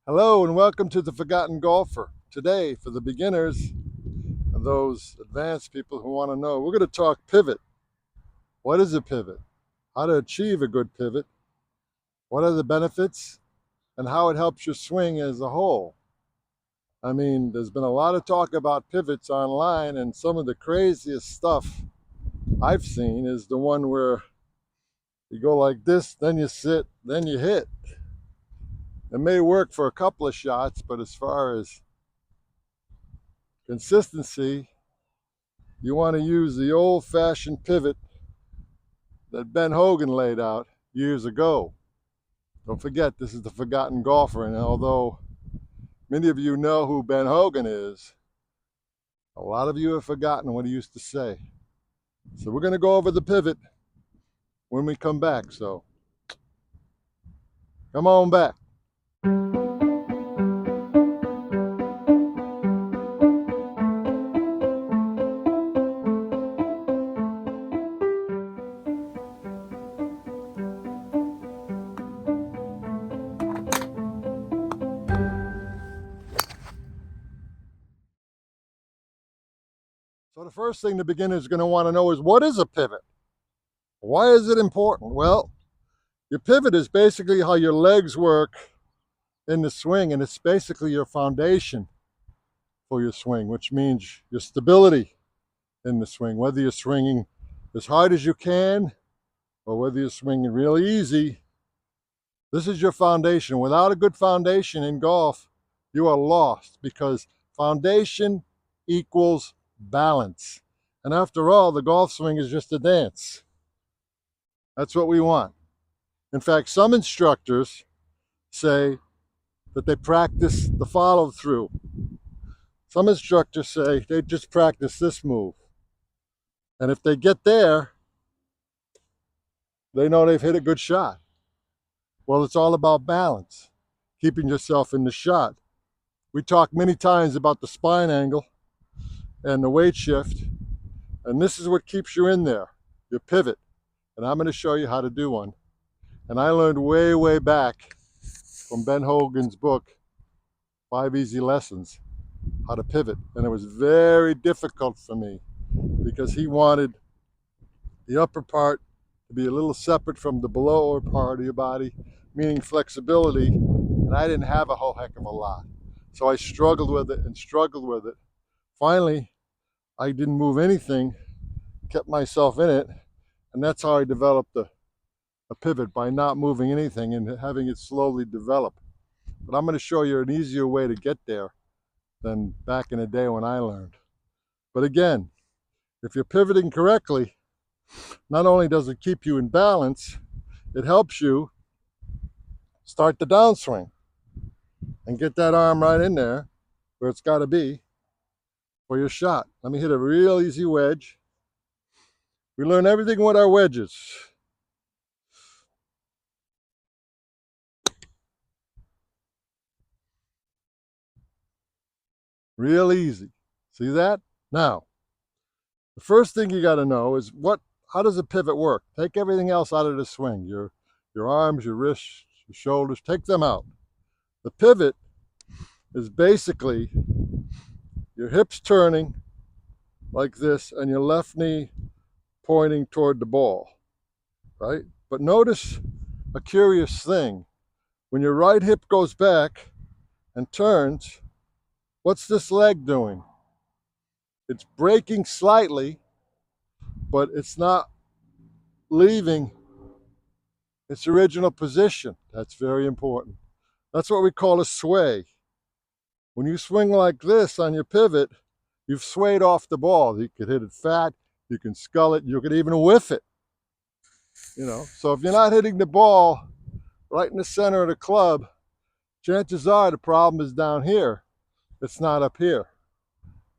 Hello and welcome to the Forgotten Golfer. Today, for the beginners and those advanced people who want to know, we're going to talk pivot. What is a pivot? How to achieve a good pivot? What are the benefits? And how it helps your swing as a whole. I mean, there's been a lot of talk about pivots online, and some of the craziest stuff I've seen is the one where you go like this, then you sit, then you hit. It may work for a couple of shots, but as far as consistency, you want to use the old-fashioned pivot that Ben Hogan laid out years ago. Don't forget, this is the Forgotten Golfer, and although many of you know who Ben Hogan is, a lot of you have forgotten what he used to say. So we're going to go over the pivot when we come back, so come on back. So the first thing the beginner is going to want to know is, what is a pivot? Why is it important? Well, your pivot is basically how your legs work in the swing, and it's basically your foundation for your swing, which means your stability in the swing, whether you're swinging as hard as you can or whether you're swinging really easy. This is your foundation. Without a good foundation in golf, you are lost, because foundation equals balance. And after all, the golf swing is just a dance. That's what we want. In fact, some instructors say that they practice the follow through. Some instructors say they just practice this move. And if they get there, they know they've hit a good shot. Well, it's all about balance, keeping yourself in the shot. We talked many times about the spine angle and the weight shift, and this is what keeps you in there, your pivot. And I'm going to show you how to do one. And I learned way back from Ben Hogan's book, 5 Easy Lessons, how to pivot. And it was very difficult for me because he wanted the upper part to be a little separate from the lower part of your body, meaning flexibility, and I didn't have a whole heck of a lot. So I struggled with it and struggled with it. Finally, I didn't move anything, kept myself in it, and that's how I developed a pivot, by not moving anything and having it slowly develop. But I'm going to show you an easier way to get there than back in the day when I learned. But again, if you're pivoting correctly, not only does it keep you in balance, it helps you start the downswing and get that arm right in there where it's got to be for your shot. Let me hit a real easy wedge. We learn everything with our wedges. Real easy. See that? Now, the first thing you got to know is how does a pivot work? Take everything else out of the swing. Your arms, your wrists, your shoulders, take them out. The pivot is basically your hips turning like this and your left knee pointing toward the ball, right? But notice a curious thing. When your right hip goes back and turns, what's this leg doing? It's breaking slightly, but it's not leaving its original position. That's very important. That's what we call a sway. When you swing like this on your pivot, you've swayed off the ball. You could hit it fat, you can scull it, you could even whiff it. So if you're not hitting the ball right in the center of the club, chances are the problem is down here. It's not up here,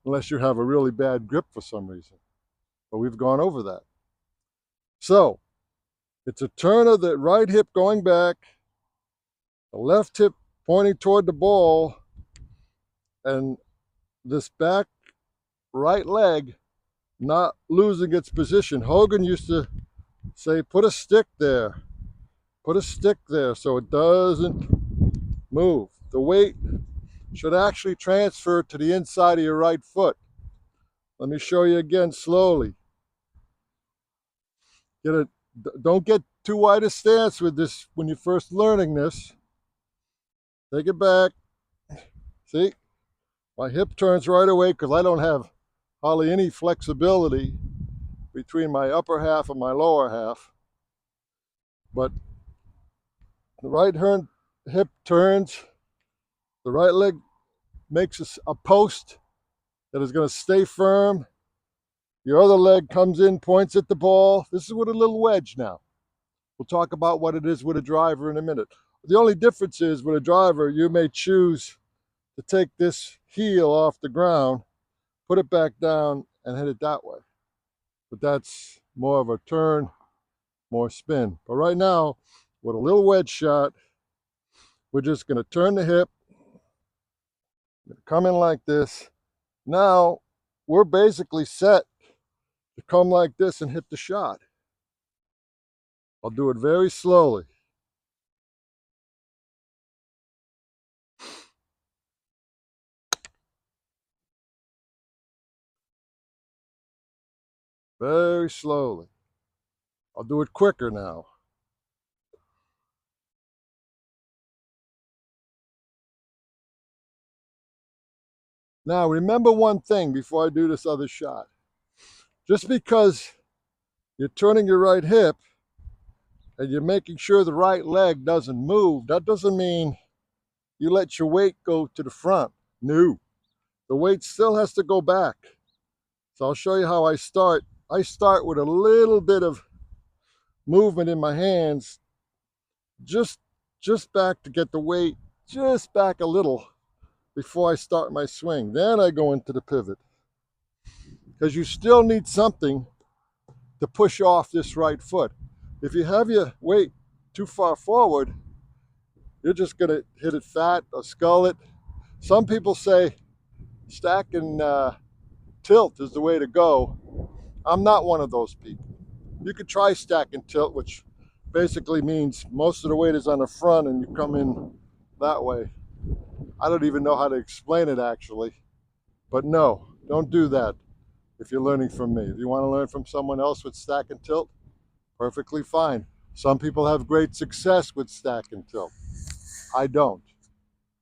unless you have a really bad grip for some reason. But we've gone over that. So it's a turn of the right hip going back, the left hip pointing toward the ball, and this back right leg not losing its position. Hogan used to say, put a stick there so it doesn't move. the weight should actually transfer to the inside of your right foot. Let me show you again slowly. Don't get too wide a stance with this when you're first learning this. Take it back. See, my hip turns right away because I don't have hardly any flexibility between my upper half and my lower half. But the right hip turns, the right leg makes a post that is going to stay firm. Your other leg comes in, points at the ball. This is with a little wedge now. We'll talk about what it is with a driver in a minute. The only difference is with a driver, you may choose to take this heel off the ground, put it back down, and hit it that way. But that's more of a turn, more spin. But right now, with a little wedge shot, we're just going to turn the hip, come in like this. Now, we're basically set to come like this and hit the shot. I'll do it very slowly. Very slowly. I'll do it quicker now. Now, remember one thing before I do this other shot. Just because you're turning your right hip and you're making sure the right leg doesn't move, that doesn't mean you let your weight go to the front. No, the weight still has to go back. So I'll show you how I start. I start with a little bit of movement in my hands, just back to get the weight just back a little before I start my swing. Then I go into the pivot, because you still need something to push off this right foot. If you have your weight too far forward, you're just going to hit it fat or scull it. Some people say stack and tilt is the way to go. I'm not one of those people. You could try stack and tilt, which basically means most of the weight is on the front and you come in that way. I don't even know how to explain it actually. But no, don't do that if you're learning from me. If you want to learn from someone else with stack and tilt, perfectly fine. Some people have great success with stack and tilt. I don't.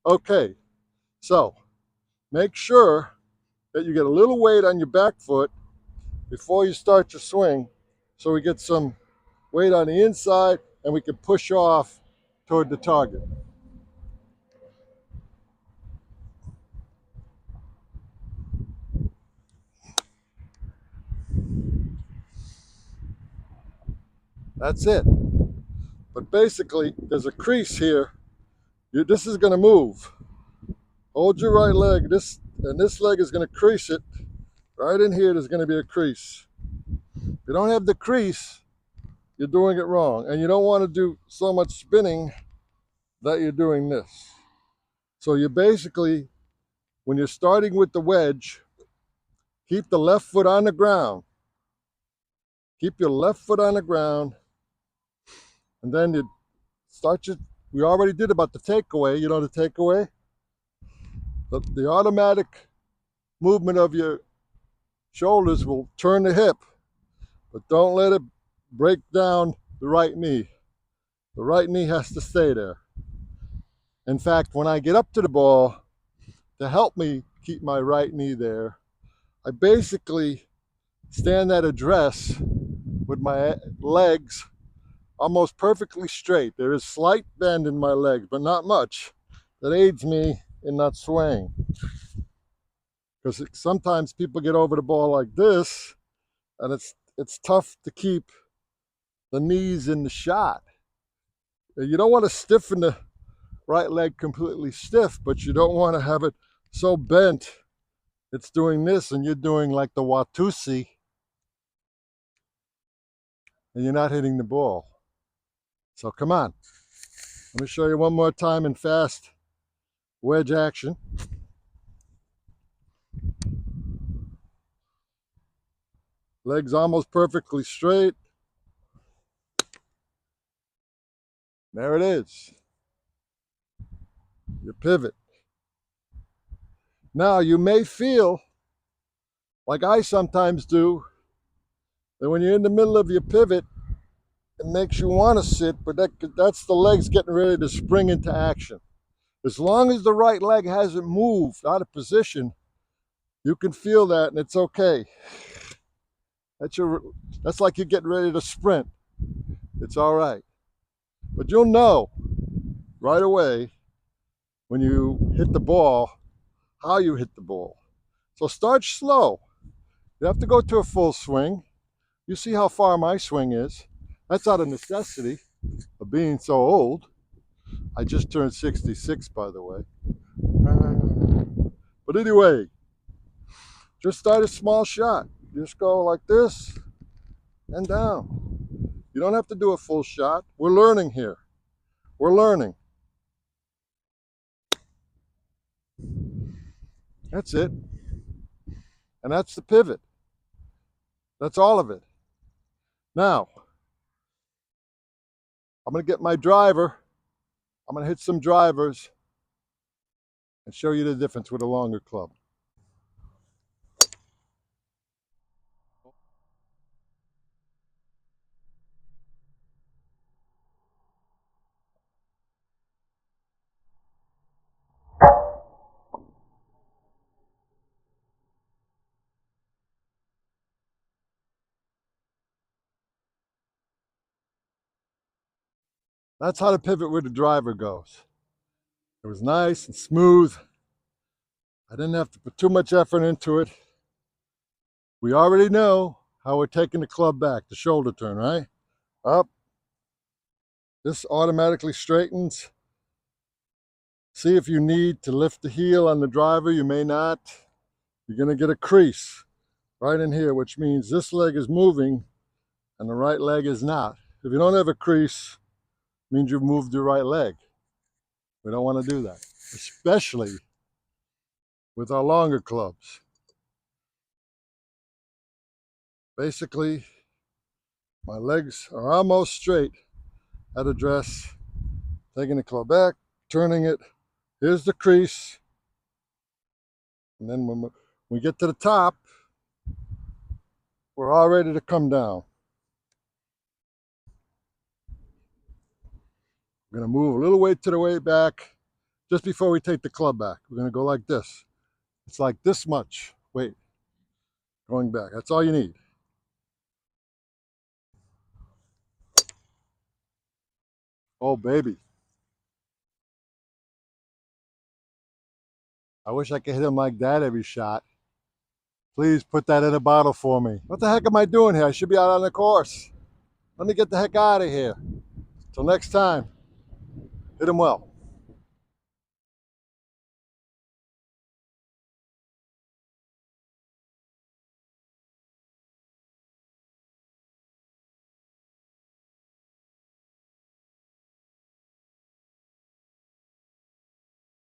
Okay, so make sure that you get a little weight on your back foot before you start your swing, so we get some weight on the inside and we can push off toward the target. That's it. But basically, there's a crease here. This is going to move. Hold your right leg, and this leg is going to crease it. Right in here, there's going to be a crease. If you don't have the crease, you're doing it wrong. And you don't want to do so much spinning that you're doing this. So you basically, when you're starting with the wedge, keep the left foot on the ground. Keep your left foot on the ground. And then you start your, we already did about the takeaway. You know the takeaway? The automatic movement of your shoulders will turn the hip, but don't let it break down the right knee. The right knee has to stay there. In fact, when I get up to the ball, to help me keep my right knee there, I basically stand at address with my legs almost perfectly straight. There is slight bend in my legs, but not much. That aids me in not swaying. Because sometimes people get over the ball like this, and it's tough to keep the knees in the shot. You don't want to stiffen the right leg completely stiff, but you don't want to have it so bent it's doing this and you're doing like the Watusi and you're not hitting the ball. So come on. Let me show you one more time in fast wedge action. Legs almost perfectly straight. There it is. your pivot. Now you may feel, like I sometimes do, that when you're in the middle of your pivot, it makes you want to sit, but that's the legs getting ready to spring into action. As long as the right leg hasn't moved out of position, you can feel that and it's okay. That's like you're getting ready to sprint. It's all right. But you'll know right away when you hit the ball how you hit the ball. So start slow. You have to go to a full swing. You see how far my swing is. That's out of necessity of being so old. I just turned 66, by the way. But anyway, just start a small shot. Just go like this and down. You don't have to do a full shot. We're learning here. We're learning. That's it. And that's the pivot. That's all of it. Now, I'm going to get my driver. I'm going to hit some drivers and show you the difference with a longer club. That's how the pivot with the driver goes. It was nice and smooth. I didn't have to put too much effort into it. We already know how we're taking the club back, the shoulder turn, right? Up. This automatically straightens. See if you need to lift the heel on the driver. You may not. You're going to get a crease right in here, which means this leg is moving and the right leg is not. If you don't have a crease, it means you've moved your right leg. We don't want to do that, especially with our longer clubs. Basically, my legs are almost straight at address. Taking the club back, turning it. Here's the crease. And then when we get to the top, we're all ready to come down. We're going to move a little way to the way back just before we take the club back. We're going to go like this. It's like this much weight going back. That's all you need. Oh, baby. I wish I could hit him like that every shot. Please put that in a bottle for me. What the heck am I doing here? I should be out on the course. Let me get the heck out of here. Till next time, hit him well.